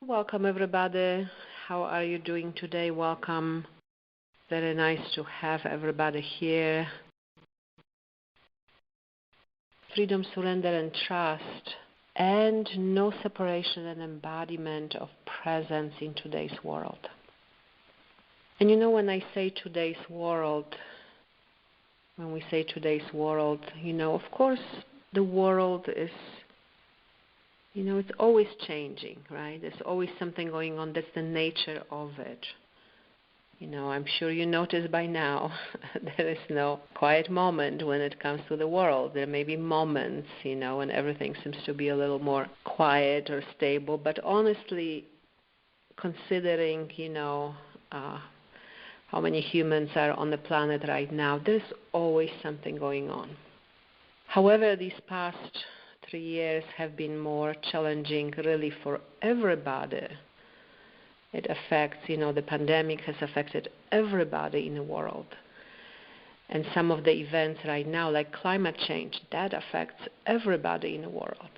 Welcome, everybody. How are you doing today? Welcome. Very nice to have everybody here. Freedom, surrender, and trust, and no separation and embodiment of presence in today's world. And when I say today's world, when we say today's world, of course, the world is, it's always changing, right? There's always something going on. That's the nature of it. I'm sure you noticed by now there is no quiet moment when it comes to the world. There may be moments, when everything seems to be a little more quiet or stable. But honestly, considering, how many humans are on the planet right now, there's always something going on. However, these past 3 years have been more challenging really for everybody. It affects, the pandemic has affected everybody in the world. And some of the events right now, like climate change, that affects everybody in the world.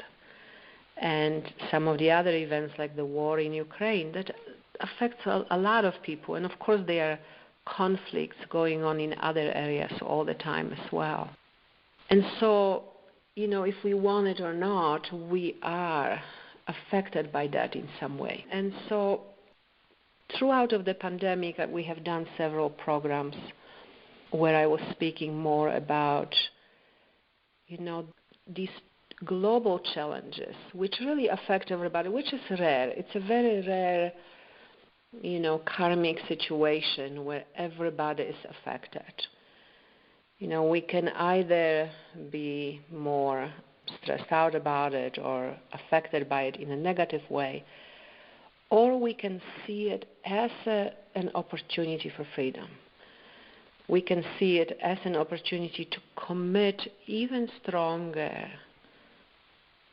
And some of the other events, like the war in Ukraine, that affects a lot of people. And of course, there are conflicts going on in other areas all the time as well. And so, if we want it or not, we are affected by that in some way. And so, throughout of the pandemic, we have done several programs where I was speaking more about, these global challenges, which really affect everybody, which is rare. It's a very rare, karmic situation where everybody is affected. We can either be more stressed out about it or affected by it in a negative way, or we can see it as an opportunity for freedom. We can see it as an opportunity to commit even stronger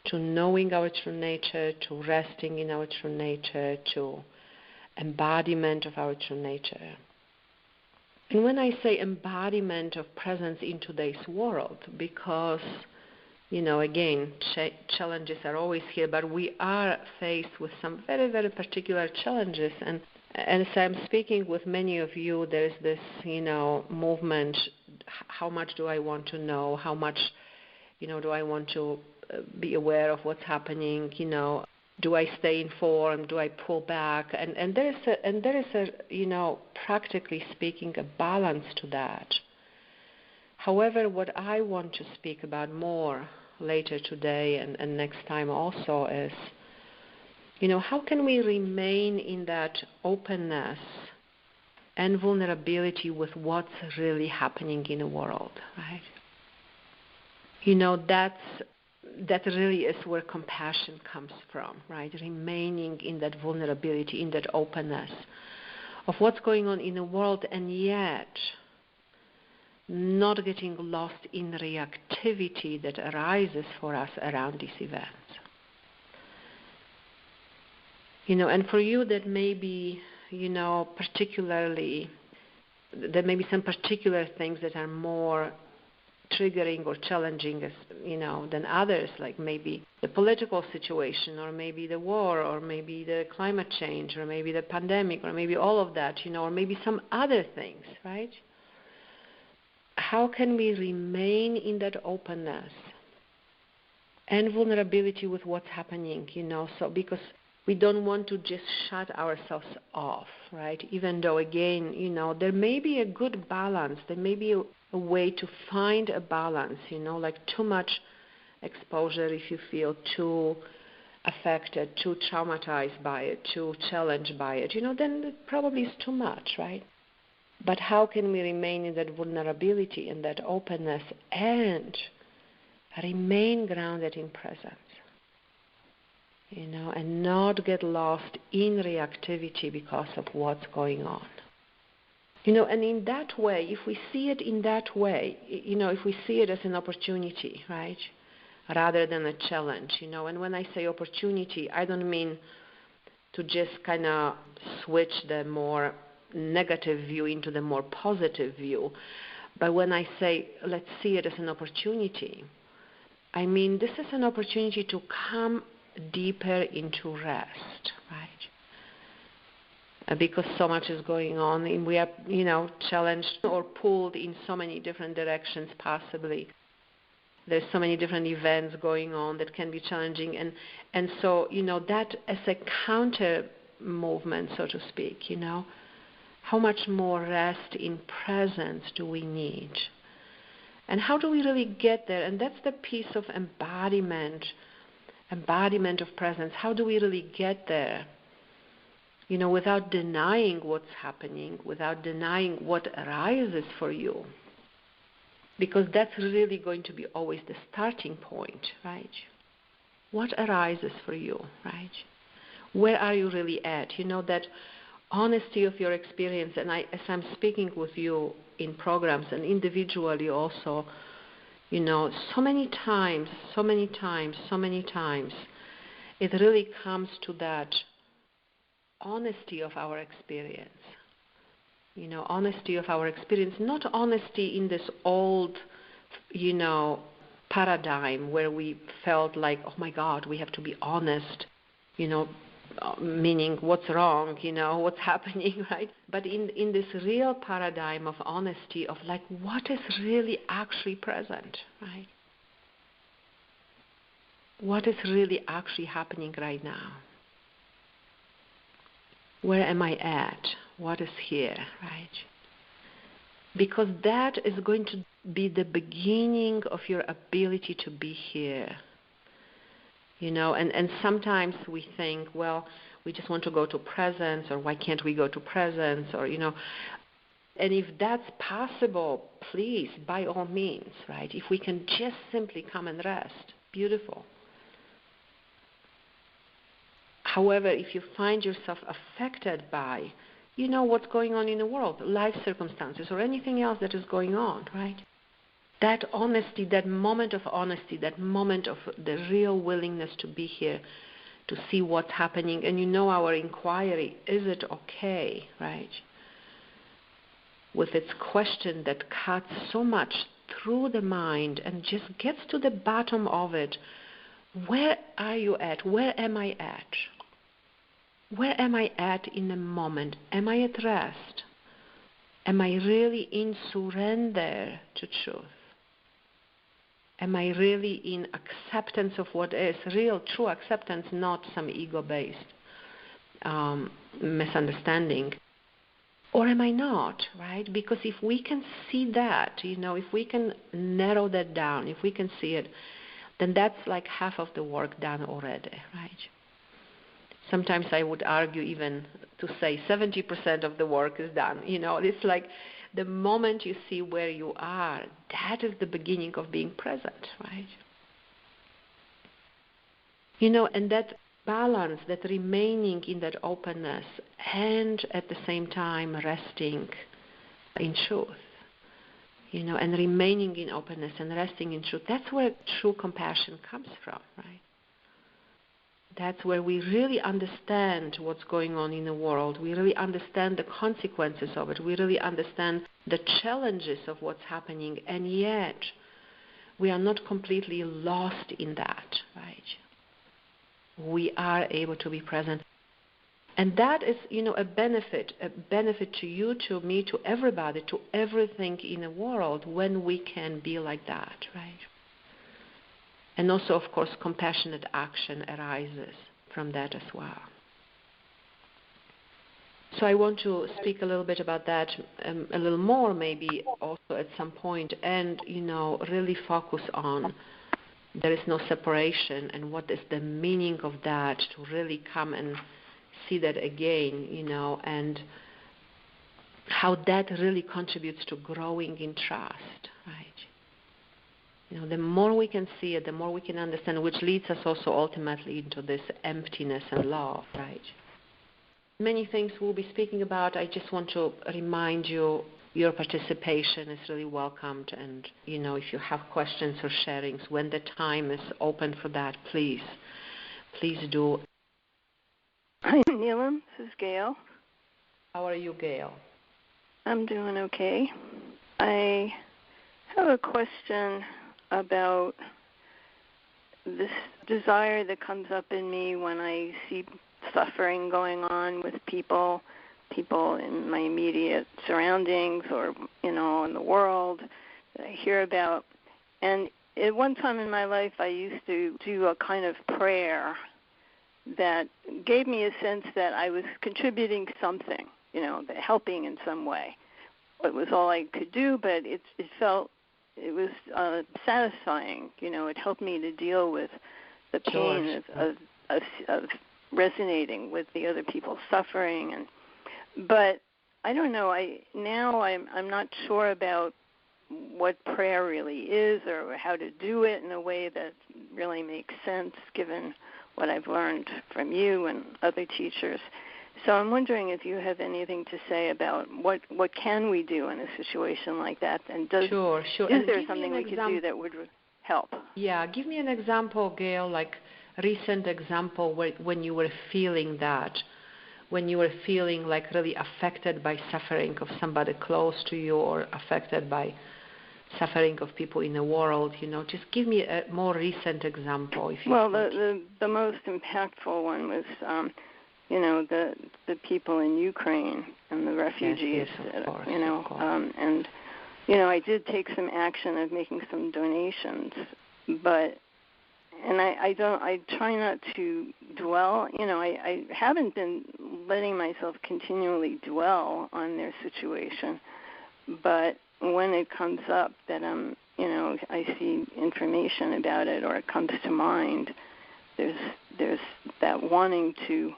to knowing our true nature, to resting in our true nature, to embodiment of our true nature. And when I say embodiment of presence in today's world, because, again, challenges are always here, but we are faced with some very, very particular challenges. And as I'm speaking with many of you, there's this, movement, how much do I want to know? How much, do I want to be aware of what's happening? Do I stay informed? Do I pull back? And there is a practically speaking, a balance to that. However, what I want to speak about more later today and next time also is, how can we remain in that openness and vulnerability with what's really happening in the world, right? That really is where compassion comes from, right? Remaining in that vulnerability, in that openness of what's going on in the world, and yet not getting lost in reactivity that arises for us around these events. And for you that may be, particularly, there may be some particular things that are more triggering or challenging as than others, like maybe the political situation, or maybe the war, or maybe the climate change, or maybe the pandemic, or maybe all of that, or maybe some other things, right? How can we remain in that openness and vulnerability with what's happening, so because we don't want to just shut ourselves off, right? Even though, again, there may be a good balance. There may be a way to find a balance, like too much exposure if you feel too affected, too traumatized by it, too challenged by it, then it probably is too much, right? But how can we remain in that vulnerability, in that openness, and remain grounded in presence? And not get lost in reactivity because of what's going on. And in that way, if we see it in that way, if we see it as an opportunity, right, rather than a challenge, and when I say opportunity, I don't mean to just kind of switch the more negative view into the more positive view, but when I say let's see it as an opportunity, I mean this is an opportunity to come deeper into rest, right? because so much is going on, and we are, challenged or pulled in so many different directions possibly. There's so many different events going on that can be challenging, and so, that as a counter movement, so to speak, how much more rest in presence do we need? And how do we really get there? And that's the piece of embodiment of presence. How do we really get there? Without denying what's happening, without denying what arises for you. Because that's really going to be always the starting point, right? What arises for you, right? Where are you really at? That honesty of your experience, and as I'm speaking with you in programs and individually also, so many times, it really comes to that honesty of our experience. Honesty of our experience, not honesty in this old, paradigm where we felt like, oh my God, we have to be honest, meaning what's wrong, what's happening, right? But in this real paradigm of honesty of like what is really actually present, right? What is really actually happening right now? Where am I at? What is here, right? Because that is going to be the beginning of your ability to be here. And sometimes we think, well, we just want to go to presence, or why can't we go to presence, or, and if that's possible, please, by all means, right? If we can just simply come and rest, beautiful. However, if you find yourself affected by, what's going on in the world, life circumstances, or anything else that is going on, right? That honesty, that moment of honesty, that moment of the real willingness to be here, to see what's happening, and our inquiry, is it okay, right? With its question that cuts so much through the mind and just gets to the bottom of it. Where are you at? Where am I at? Where am I at in the moment? Am I at rest? Am I really in surrender to truth? Am I really in acceptance of what is? Real, true acceptance, not some ego-based misunderstanding. Or am I not, right? Because if we can see that, if we can narrow that down, if we can see it, then that's like half of the work done already, right? Sometimes I would argue even to say 70% of the work is done. It's like the moment you see where you are, that is the beginning of being present, right? And that balance, that remaining in that openness and at the same time resting in truth, and remaining in openness and resting in truth, that's where true compassion comes from, right? That's where we really understand what's going on in the world. We really understand the consequences of it. We really understand the challenges of what's happening, and yet we are not completely lost in that, right? We are able to be present. And that is, a benefit to you, to me, to everybody, to everything in the world when we can be like that, right? And also, of course, compassionate action arises from that as well. So I want to speak a little bit about that, a little more maybe also at some point, and, really focus on there is no separation and what is the meaning of that, to really come and see that again, and how that really contributes to growing in trust, right? The more we can see it, the more we can understand, which leads us also ultimately into this emptiness and love, right? Many things we'll be speaking about. I just want to remind you, your participation is really welcomed, and, if you have questions or sharings, when the time is open for that, please do. Hi, Neelam. This is Gail. How are you, Gail? I'm doing okay. I have a question about this desire that comes up in me when I see suffering going on with people people in my immediate surroundings or, in the world that I hear about. And at one time in my life, I used to do a kind of prayer that gave me a sense that I was contributing something, helping in some way. It was all I could do, but it felt, it was satisfying. It helped me to deal with the pain of resonating with the other people's suffering. But I don't know. I'm not sure about what prayer really is or how to do it in a way that really makes sense, given what I've learned from you and other teachers. So I'm wondering if you have anything to say about what can we do in a situation like that, and Sure. Is there something we could do that would help? Yeah, give me an example, Gail, like recent example when you were feeling that, when you were feeling like really affected by suffering of somebody close to you or affected by suffering of people in the world. Just give me a more recent example. If you could. The most impactful one was the people in Ukraine and the refugees. Yes, of course, and I did take some action of making some donations, but I try not to dwell. I haven't been letting myself continually dwell on their situation, but when it comes up that I see information about it or it comes to mind, there's that wanting to.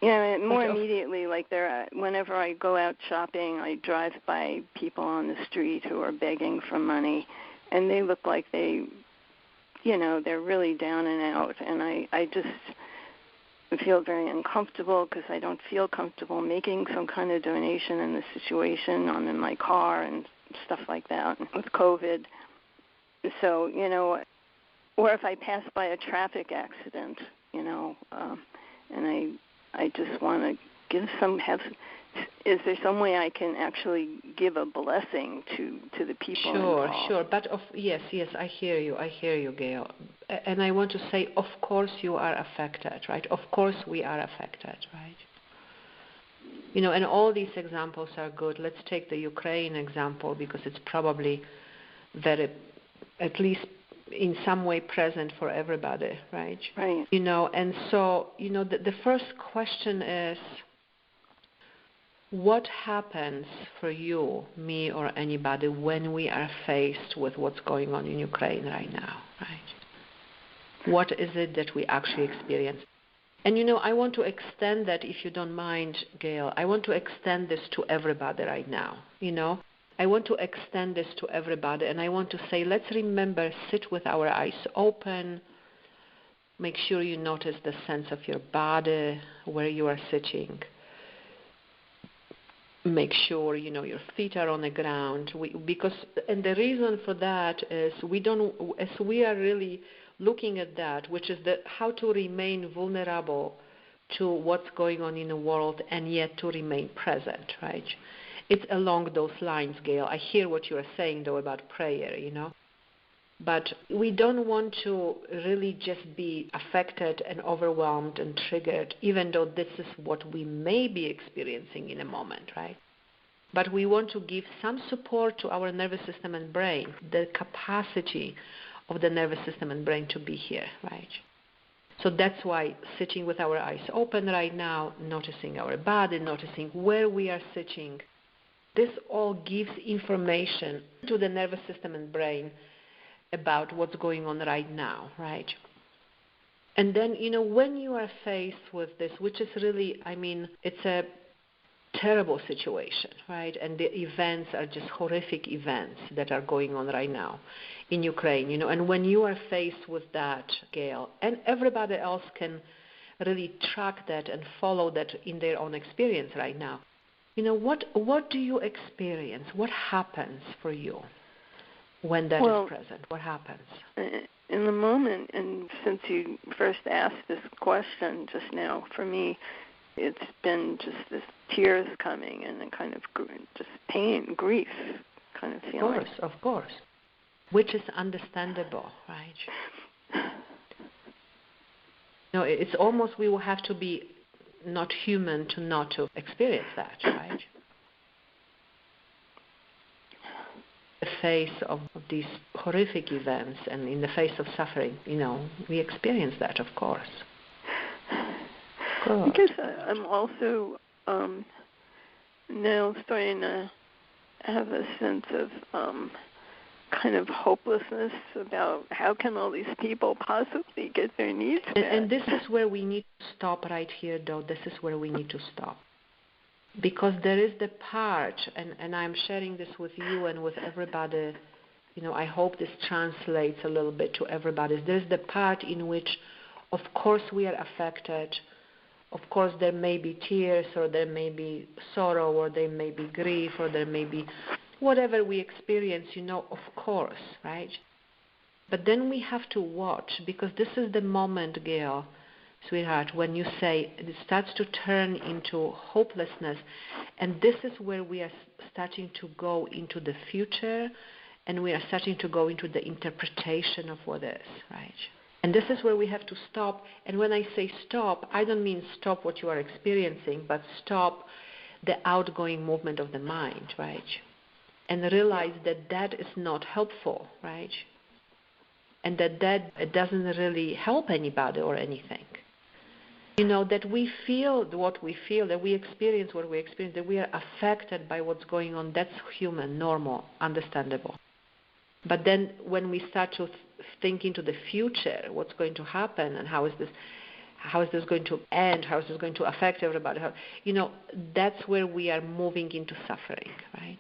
More immediately, like whenever I go out shopping, I drive by people on the street who are begging for money, and they look like they're really down and out, and I just feel very uncomfortable because I don't feel comfortable making some kind of donation in this situation. I'm in my car and stuff like that with COVID. So, or if I pass by a traffic accident, and I just want to is there some way I can actually give a blessing to the people involved? Sure. But yes, I hear you, Gail. And I want to say, of course you are affected, right? Of course we are affected, right? And all these examples are good. Let's take the Ukraine example because it's probably very, at least in some way, present for everybody, right? Right. And so, the first question is, what happens for you, me, or anybody when we are faced with what's going on in Ukraine right now, right? What is it that we actually experience? And, I want to extend that, if you don't mind, Gail, I want to extend this to everybody right now, I want to extend this to everybody, and I want to say, let's remember, sit with our eyes open, make sure you notice the sense of your body, where you are sitting. Make sure, your feet are on the ground. And the reason for that is as we are really looking at that, which is how to remain vulnerable to what's going on in the world and yet to remain present, right? It's along those lines, Gail. I hear what you are saying, though, about prayer, But we don't want to really just be affected and overwhelmed and triggered, even though this is what we may be experiencing in a moment, right? But we want to give some support to our nervous system and brain, the capacity of the nervous system and brain to be here, right? So that's why sitting with our eyes open right now, noticing our body, noticing where we are sitting, this all gives information to the nervous system and brain about what's going on right now, right? And then, when you are faced with this, which is really, it's a terrible situation, right? And the events are just horrific events that are going on right now in Ukraine, And when you are faced with that, Gail, and everybody else can really track that and follow that in their own experience right now, what do you experience? What happens for you when that is present? What happens? In the moment, and since you first asked this question just now, for me, it's been just this tears coming and a kind of just pain, grief kind of feeling. Of course. Which is understandable, right? It's almost we will have to be not human to not to experience that, right? In the face of these horrific events and in the face of suffering, we experience that, of course. I guess I'm also now starting to have a sense of kind of hopelessness about how can all these people possibly get their needs met. And this is where we need to stop right here, though. This is where we need to stop. Because there is the part, and I'm sharing this with you and with everybody, I hope this translates a little bit to everybody. There's the part in which, of course, we are affected. Of course, there may be tears, or there may be sorrow, or there may be grief, or there may be whatever we experience, of course, right? But then we have to watch, because this is the moment, Gail, sweetheart, when you say it starts to turn into hopelessness, and this is where we are starting to go into the future, and we are starting to go into the interpretation of what is, right? And this is where we have to stop. And when I say stop, I don't mean stop what you are experiencing, but stop the outgoing movement of the mind, right? And realize that that is not helpful, right? And that it doesn't really help anybody or anything. That we feel what we feel, that we experience what we experience, that we are affected by what's going on. That's human, normal, understandable. But then when we start to think into the future, what's going to happen and how is this going to end, how is this going to affect everybody, that's where we are moving into suffering, right?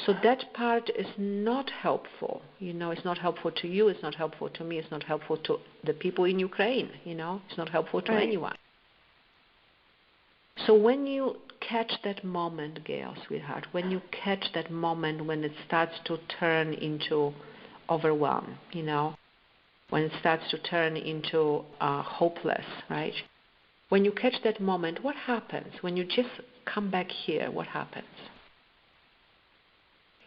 So that part is not helpful. It's not helpful to you, it's not helpful to me, it's not helpful to the people in Ukraine, it's not helpful to anyone. So when you catch that moment, Gail, sweetheart, when you catch that moment when it starts to turn into overwhelm, when it starts to turn into hopeless, right? When you catch that moment, what happens? When you just come back here, what happens?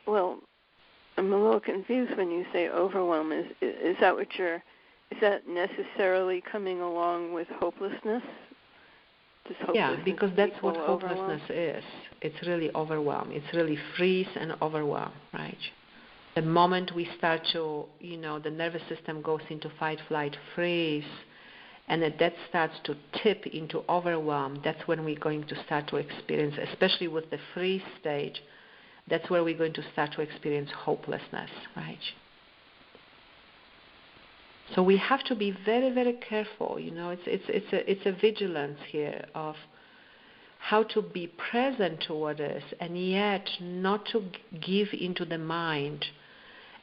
Well, I'm a little confused when you say overwhelm. Is that necessarily coming along with hopelessness? Yeah, because that's what hopelessness is. It's really overwhelm. It's really freeze and overwhelm, right? The moment we start to, the nervous system goes into fight, flight, freeze, and that starts to tip into overwhelm, that's when we're going to start to experience, especially with the freeze stage, that's where we're going to start to experience hopelessness, right? So we have to be very, very careful. It's a vigilance here of how to be present to what is, and yet not to give into the mind,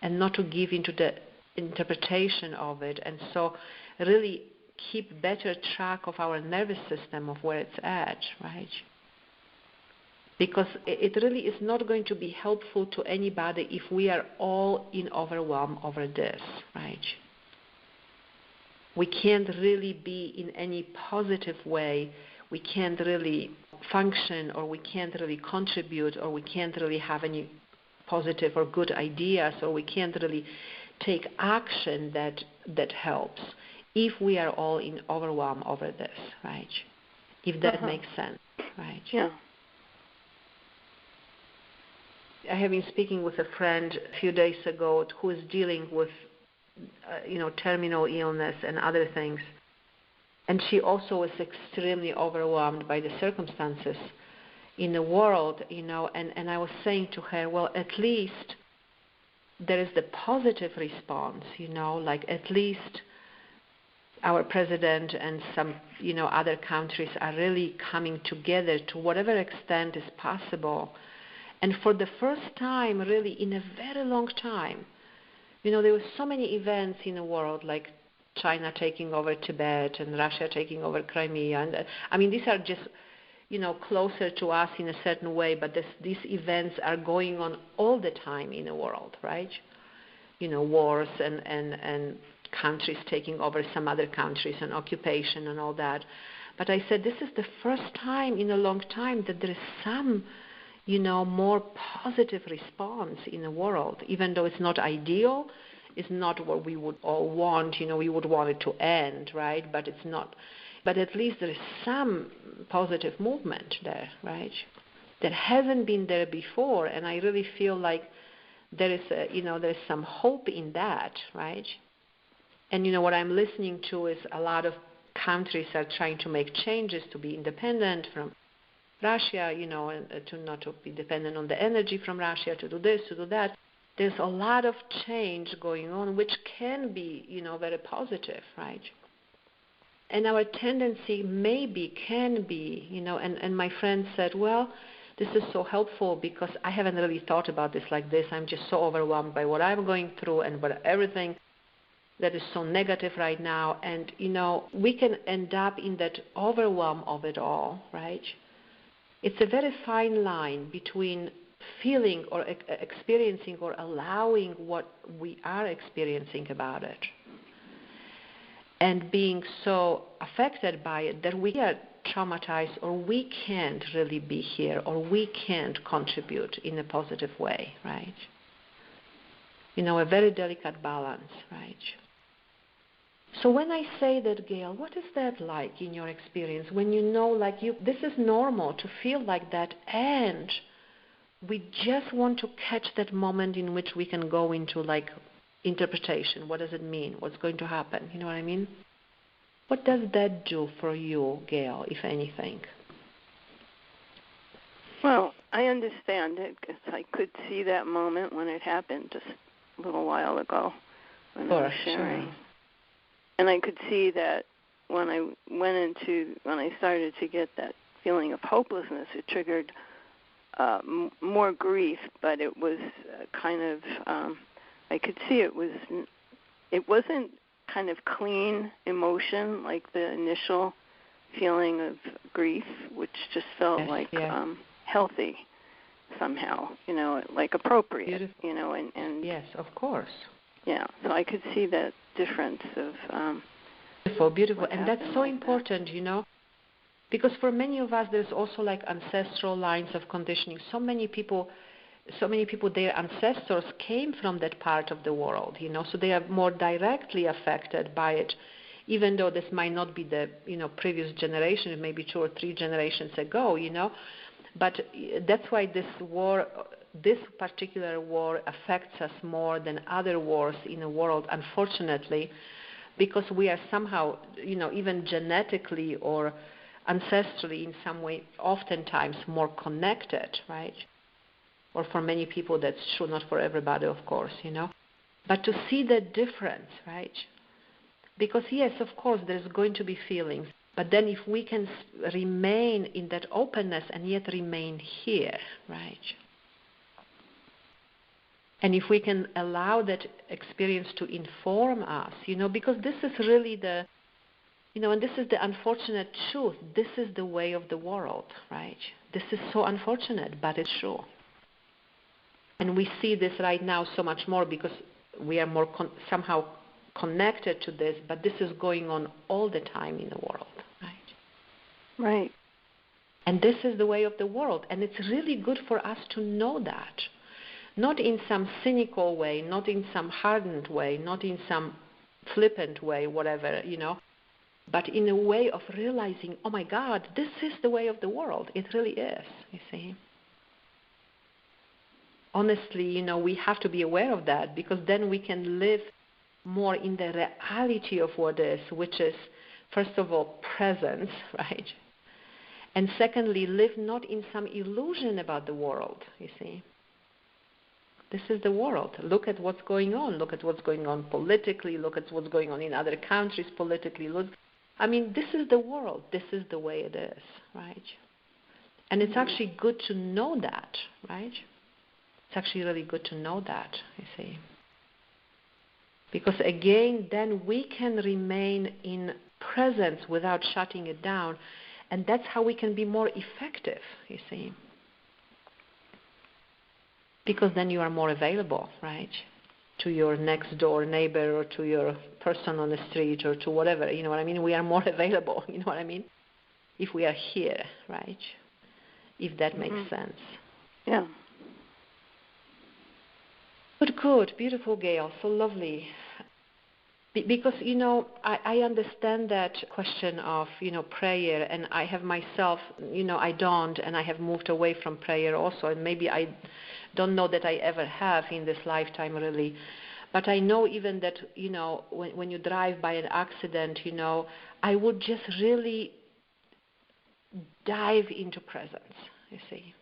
and not to give into the interpretation of it, and so really keep better track of our nervous system of where it's at, right? Because it really is not going to be helpful to anybody if we are all in overwhelm over this, right? We can't really be in any positive way. We can't really function, or we can't really contribute, or we can't really have any positive or good ideas, or we can't really take action that helps if we are all in overwhelm over this, right? If that makes sense, right? Yeah. I have been speaking with a friend a few days ago who is dealing with, terminal illness and other things. And she also is extremely overwhelmed by the circumstances in the world, and I was saying to her, well, at least there is the positive response, like at least our president and some, other countries are really coming together to whatever extent is possible. And for the first time, really, in a very long time, there were so many events in the world, like China taking over Tibet and Russia taking over Crimea. And these are just, closer to us in a certain way, but these events are going on all the time in the world, right? Wars and countries taking over some other countries and occupation and all that. But I said, this is the first time in a long time that there is some more positive response in the world, even though it's not ideal, it's not what we would all want, we would want it to end, right? But it's not, but at least there is some positive movement there, right? That hasn't been there before, and I really feel like there is there's some hope in that, right? And what I'm listening to is a lot of countries are trying to make changes to be independent from Russia, and to not to be dependent on the energy from Russia, to do this, to do that. There's a lot of change going on, which can be, very positive, right? And our tendency can be, and my friend said, well, this is so helpful because I haven't really thought about this like this. I'm just so overwhelmed by what I'm going through and by everything that is so negative right now. And, we can end up in that overwhelm of it all, right? It's a very fine line between feeling or experiencing or allowing what we are experiencing about it and being so affected by it that we are traumatized or we can't really be here or we can't contribute in a positive way, right? A very delicate balance, right? So when I say that, Gail, what is that like in your experience when this is normal to feel like that, and we just want to catch that moment in which we can go into interpretation. What does it mean? What's going to happen? You know what I mean? What does that do for you, Gail, if anything? Well, I understand it because I could see that moment when it happened just a little while ago when I was sharing. Sure. And I could see that when I started to get that feeling of hopelessness, it triggered more grief, but it was kind of, I could see it wasn't kind of clean emotion like the initial feeling of grief, which just felt healthy somehow, like appropriate, beautiful. And yes, of course. Yeah, so I could see that difference of beautiful, and that's so important, because for many of us there's also ancestral lines of conditioning. So many people, their ancestors came from that part of the world, so they are more directly affected by it, even though this might not be the previous generation, maybe 2 or 3 generations ago, but that's why this particular war affects us more than other wars in the world, unfortunately, because we are somehow, even genetically or ancestrally in some way, oftentimes more connected, right? Or for many people that's true, not for everybody, of course, But to see the difference, right? Because yes, of course, there's going to be feelings, but then if we can remain in that openness and yet remain here, right? And if we can allow that experience to inform us, because this is really and this is the unfortunate truth. This is the way of the world, right? This is so unfortunate, but it's true. And we see this right now so much more because we are more somehow connected to this, but this is going on all the time in the world, right? Right. And this is the way of the world, and it's really good for us to know that. Not in some cynical way, not in some hardened way, not in some flippant way, whatever, but in a way of realizing, oh my God, this is the way of the world. It really is, you see. Honestly, we have to be aware of that because then we can live more in the reality of what is, which is, first of all, presence, right? And secondly, live not in some illusion about the world, you see. This is the world. Look at what's going on. Look at what's going on politically. Look at what's going on in other countries politically. This is the world. This is the way it is, right? And it's actually good to know that, right? It's actually really good to know that, you see. Because again, then we can remain in presence without shutting it down. And that's how we can be more effective, you see. Because then you are more available, right, to your next door neighbor or to your person on the street or to whatever, you know what I mean? We are more available, you know what I mean? If we are here, right? If that makes sense. Yeah. Good, beautiful, Gail, so lovely. Because, I understand that question of, prayer, and I have myself, I don't, and I have moved away from prayer also, and maybe I don't know that I ever have in this lifetime really. But I know even that, when you drive by an accident, I would just really dive into presence, you see.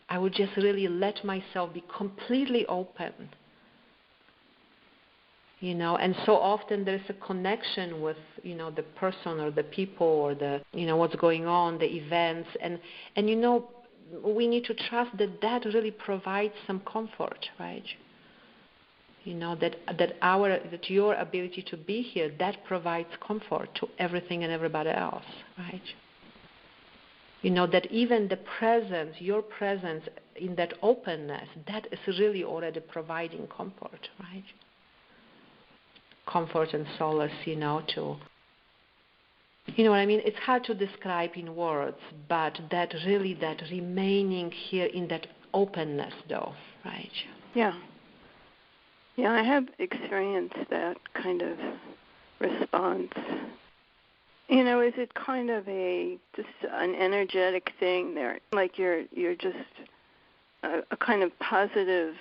I would just really let myself be completely open. And so often there's a connection with, the person or the people or the, what's going on, the events. And we need to trust that really provides some comfort, right? That your ability to be here, that provides comfort to everything and everybody else, right? That even the presence, your presence in that openness, that is really already providing comfort, right? Comfort and solace, to, what I mean? It's hard to describe in words, but that remaining here in that openness, though, right? Yeah. Yeah, I have experienced that kind of response. Is it kind of just an energetic thing there? Like you're just a kind of positive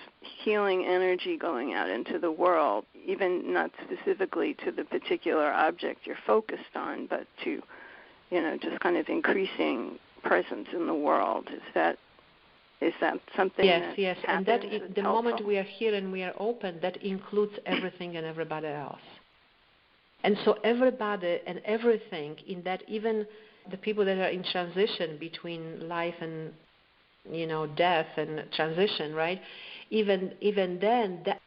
healing energy going out into the world, even not specifically to the particular object you're focused on, but to, just kind of increasing presence in the world. Is that something? Yes, and that the moment we are here and we are open, that includes everything and everybody else. And so everybody and everything in that, even the people that are in transition between life and death and transition, right? Even then, that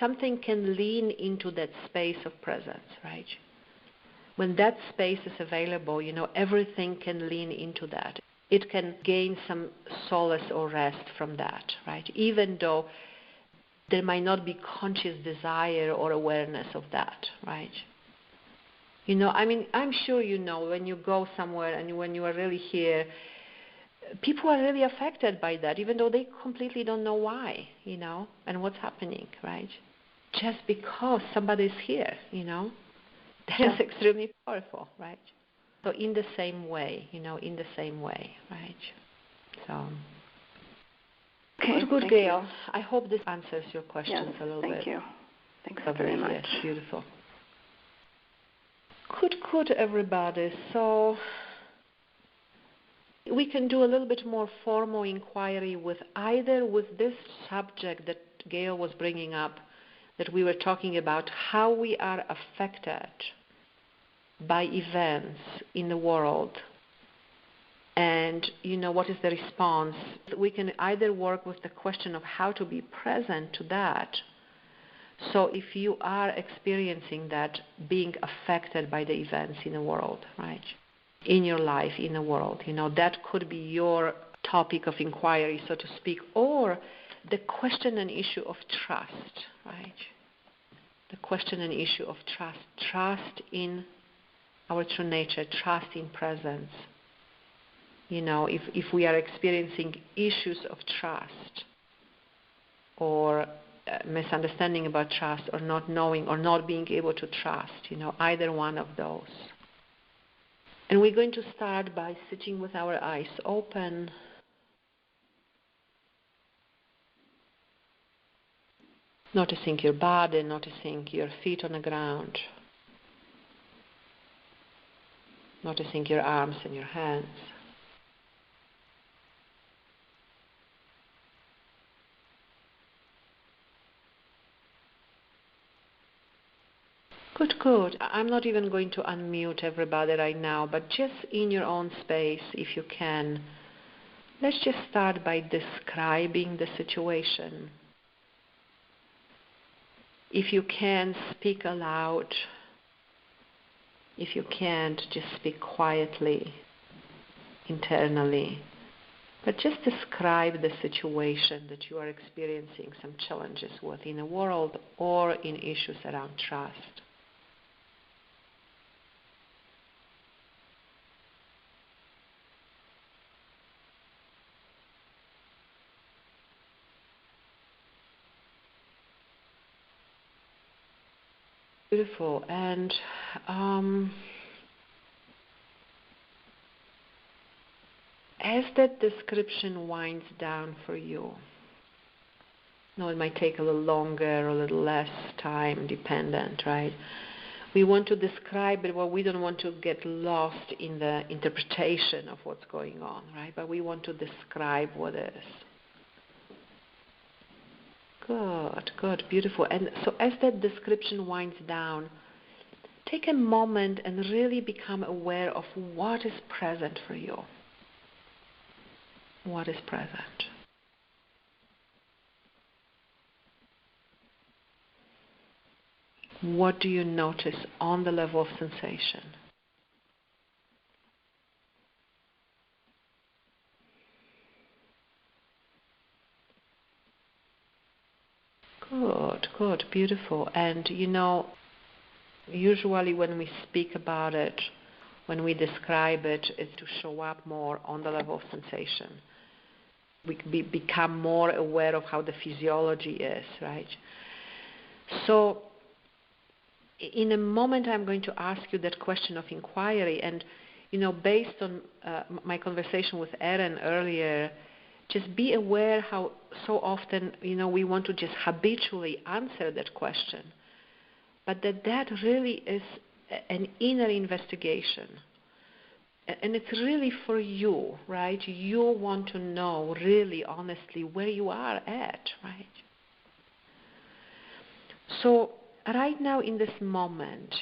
something can lean into that space of presence, right? When that space is available, everything can lean into that. It can gain some solace or rest from that, right? Even though there might not be conscious desire or awareness of that, right? I'm sure when you go somewhere and when you are really here, people are really affected by that, even though they completely don't know why, and what's happening, right? Just because somebody's here, that is extremely powerful, right? So in the same way, right? So, okay, good, Gail. I hope this answers your questions a little bit. Thank you. Thanks very much. Yes, beautiful. Good, everybody. So we can do a little bit more formal inquiry with this subject that Gail was bringing up, that we were talking about, how we are affected by events in the world, and what is the response. We can either work with the question of how to be present to that. So if you are experiencing that, being affected by the events in the world, right, in your life, in the world, that could be your topic of inquiry, so to speak, or the question and issue of trust, right? The question and issue of trust in our true nature, trust in presence. If we are experiencing issues of trust or misunderstanding about trust, or not knowing or not being able to trust, either one of those. And we're going to start by sitting with our eyes open. Noticing your body, noticing your feet on the ground. Noticing your arms and your hands. Good. I'm not even going to unmute everybody right now, but just in your own space, if you can, let's just start by describing the situation. If you can, speak aloud. If you can't, just speak quietly, internally. But just describe the situation that you are experiencing some challenges with in the world or in issues around trust. Beautiful. And as that description winds down for you, it might take a little longer or a little less time, dependent, right? We want to describe it, well, we don't want to get lost in the interpretation of what's going on, right? But we want to describe what is. Good, beautiful. And so as that description winds down, take a moment and really become aware of what is present for you. What is present? What do you notice on the level of sensation? Good, beautiful. And usually when we speak about it, when we describe it, it's to show up more on the level of sensation. We become more aware of how the physiology is, right? So in a moment I'm going to ask you that question of inquiry, and based on my conversation with Erin earlier, just be aware how so often we want to just habitually answer that question, but that really is an inner investigation, and it's really for you, right? You want to know really honestly where you are at, right? So right now in this moment,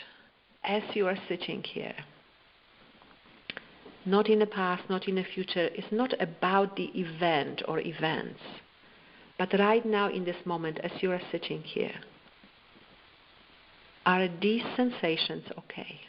as you are sitting here, not in the past, not in the future, it's not about the event or events, but right now in this moment, as you are sitting here, are these sensations okay?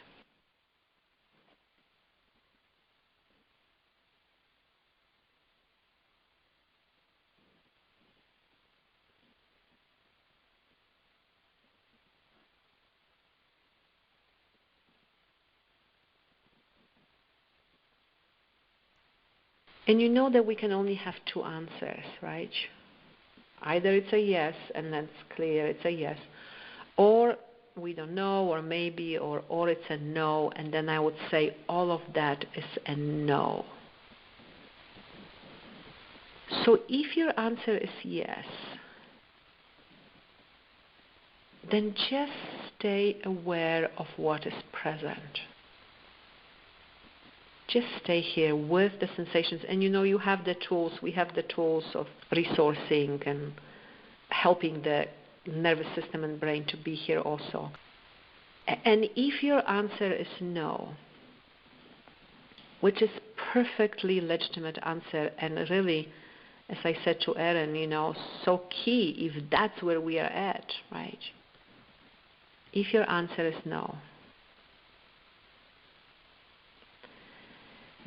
And you know that we can only have two answers, right? Either it's a yes, and that's clear, it's a yes, or we don't know, or maybe, or it's a no, and then I would say all of that is a no. So if your answer is yes, then just stay aware of what is present. Just stay here with the sensations. And you have the tools, we have the tools of resourcing and helping the nervous system and brain to be here also. And if your answer is no, which is perfectly legitimate answer, and really, as I said to Erin, so key if that's where we are at, right? If your answer is no,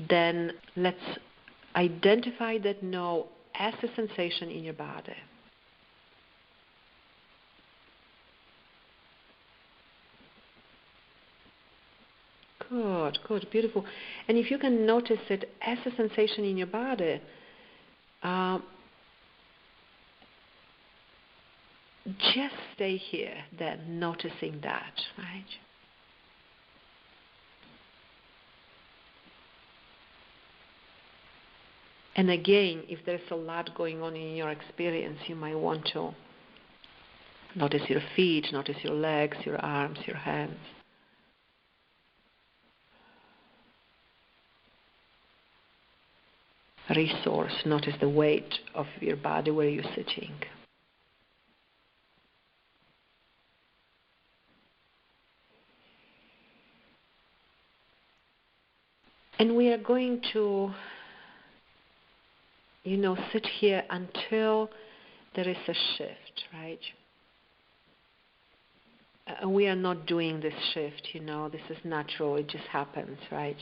then let's identify that no as a sensation in your body. Good, beautiful. And if you can notice it as a sensation in your body, just stay here then, noticing that, right? And again, if there's a lot going on in your experience, you might want to notice your feet, notice your legs, your arms, your hands. Resource, notice the weight of your body where you're sitting. And we are going to sit here until there is a shift, right? We are not doing this shift, this is natural, it just happens, right?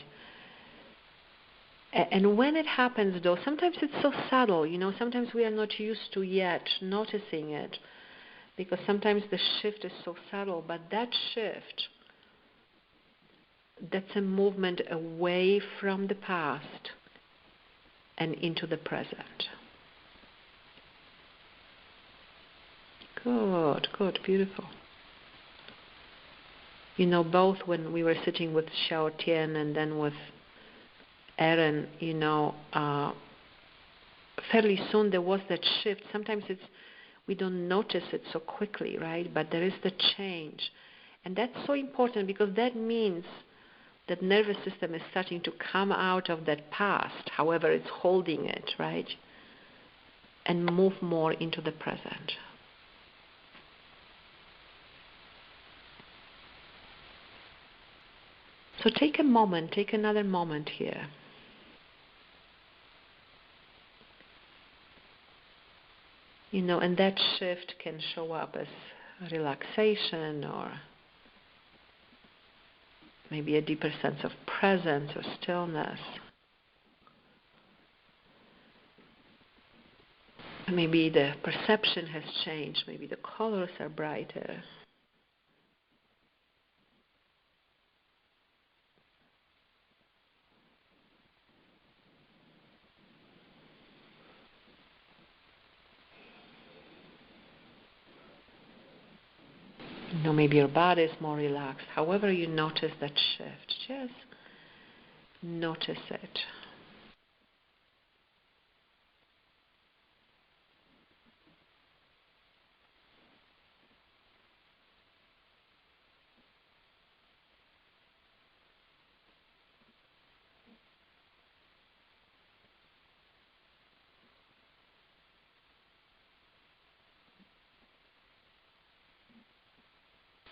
And when it happens, though, sometimes it's so subtle, sometimes we are not used to yet noticing it, because sometimes the shift is so subtle, but that shift, that's a movement away from the past and into the present. Good, beautiful. both when we were sitting with Xiao Tian and then with Aaron, fairly soon there was that shift. Sometimes we don't notice it so quickly, right? But there is the change. And that's so important because that means that nervous system is starting to come out of that past, however it's holding it, right? And move more into the present. So take another moment here. And that shift can show up as relaxation or maybe a deeper sense of presence or stillness. Maybe the perception has changed. Maybe the colors are brighter. Maybe your body is more relaxed. However you notice that shift, just notice it.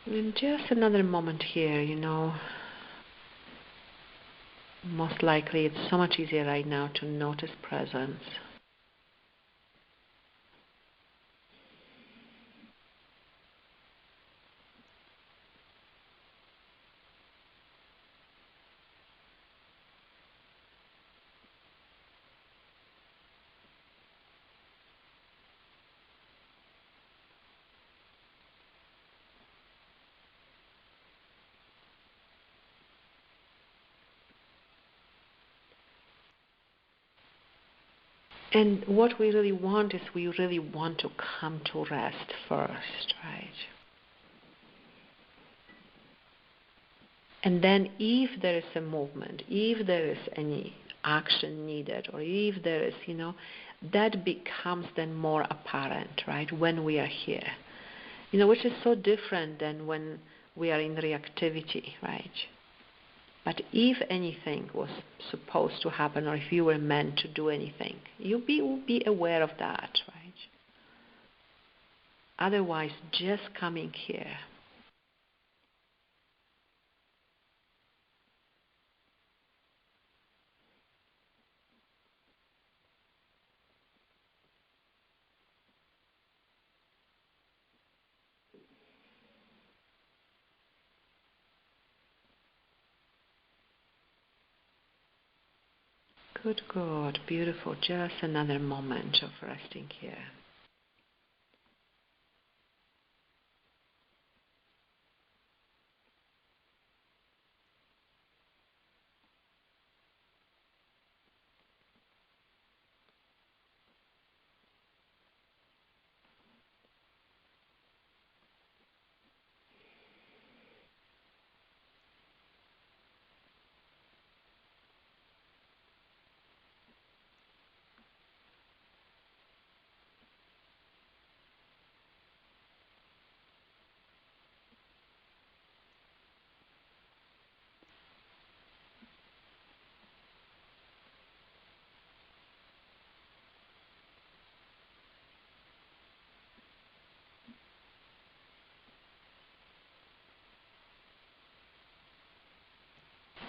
And just another moment here, Most likely it's so much easier right now to notice presence. And what we really want is we really want to come to rest first, right? And then if there is a movement, if there is any action needed, or if there is, that becomes then more apparent, right, when we are here. Which is so different than when we are in reactivity, right? But if anything was supposed to happen, or if you were meant to do anything, you'll be aware of that, right? Otherwise, just coming here. Good, beautiful. Just another moment of resting here.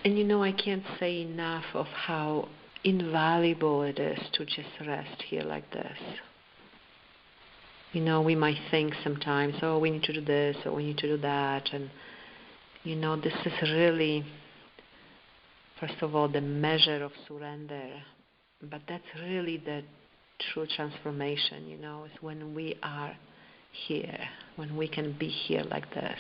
And I can't say enough of how invaluable it is to just rest here like this. We might think sometimes, we need to do this, or we need to do that. And, this is really, first of all, the measure of surrender. But that's really the true transformation, is when we are here, when we can be here like this.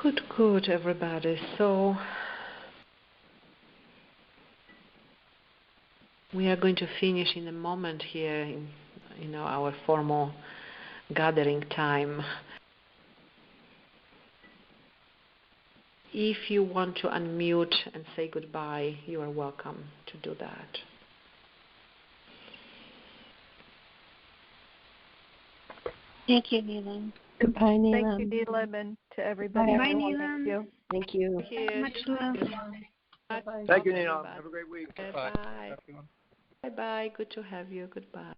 Good, everybody. So we are going to finish in a moment here in our formal gathering time. If you want to unmute and say goodbye, you are welcome to do that. Thank you, Neelam. Goodbye, Neelam. Thank you, Neelam, and to everybody. Bye, Neelam. Thank you. Thank you. Much love. Thank you, Neelam. Have a great week. Bye. Bye-bye. Good to have you. Goodbye.